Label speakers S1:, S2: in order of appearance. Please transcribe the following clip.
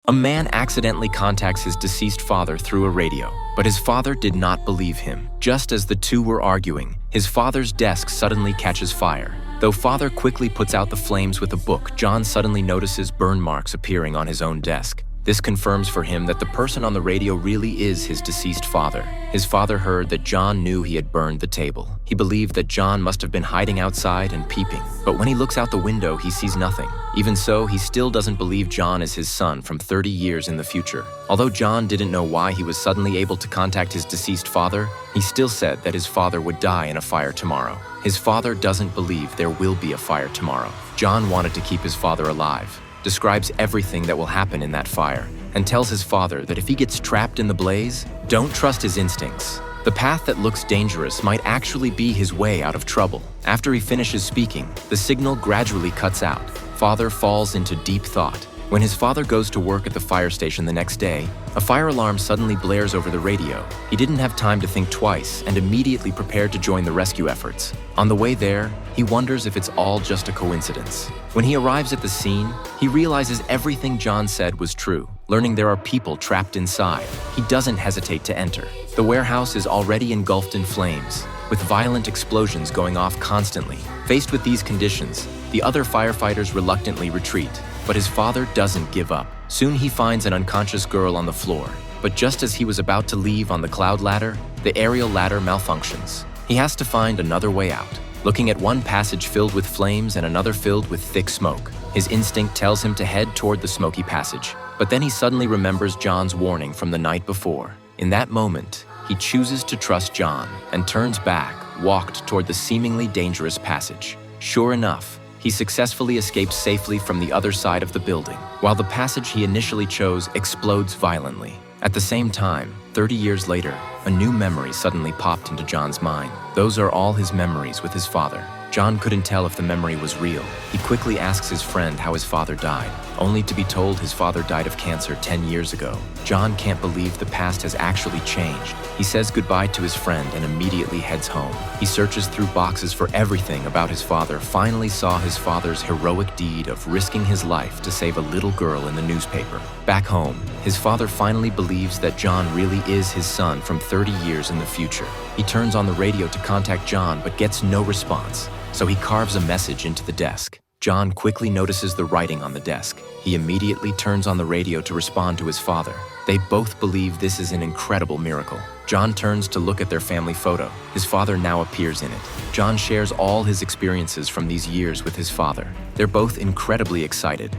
S1: A man accidentally contacts his deceased father through a radio, but his father did not believe him. Just as the two were arguing, his father's desk suddenly catches fire. Though father quickly puts out the flames with a book, John suddenly notices burn marks appearing on his own desk. This confirms for him that the person on the radio really is his deceased father. His father heard that John knew he had burned the table. He believed that John must have been hiding outside and peeping. But when he looks out the window, he sees nothing. Even so, he still doesn't believe John is his son from 30 years in the future. Although John didn't know why he was suddenly able to contact his deceased father, he still said that his father would die in a fire tomorrow. His father doesn't believe there will be a fire tomorrow. John wanted to keep his father alive, describes everything that will happen in that fire, and tells his father that if he gets trapped in the blaze, don't trust his instincts. The path that looks dangerous might actually be his way out of trouble. After he finishes speaking, the signal gradually cuts out. Father falls into deep thought. When his father goes to work at the fire station the next day, a fire alarm suddenly blares over the radio. He didn't have time to think twice and immediately prepared to join the rescue efforts. On the way there, he wonders if it's all just a coincidence. When he arrives at the scene, he realizes everything John said was true. Learning there are people trapped inside, he doesn't hesitate to enter. The warehouse is already engulfed in flames, with violent explosions going off constantly. Faced with these conditions, the other firefighters reluctantly retreat. But his father doesn't give up. Soon he finds an unconscious girl on the floor. But just as he was about to leave on the cloud ladder, the aerial ladder malfunctions. He has to find another way out. Looking at one passage filled with flames and another filled with thick smoke, his instinct tells him to head toward the smoky passage. But then he suddenly remembers John's warning from the night before. In that moment, he chooses to trust John and turns back, walked toward the seemingly dangerous passage. Sure enough, he successfully escapes safely from the other side of the building, while the passage he initially chose explodes violently. At the same time, 30 years later, a new memory suddenly popped into John's mind. Those are all his memories with his father. John couldn't tell if the memory was real. He quickly asks his friend how his father died, only to be told his father died of cancer 10 years ago. John can't believe the past has actually changed. He says goodbye to his friend and immediately heads home. He searches through boxes for everything about his father, finally saw his father's heroic deed of risking his life to save a little girl in the newspaper. Back home, his father finally believes that John really is his son from 30 years in the future. He turns on the radio to contact John but gets no response. So he carves a message into the desk. John quickly notices the writing on the desk. He immediately turns on the radio to respond to his father. They both believe this is an incredible miracle. John turns to look at their family photo. His father now appears in it. John shares all his experiences from these years with his father. They're both incredibly excited.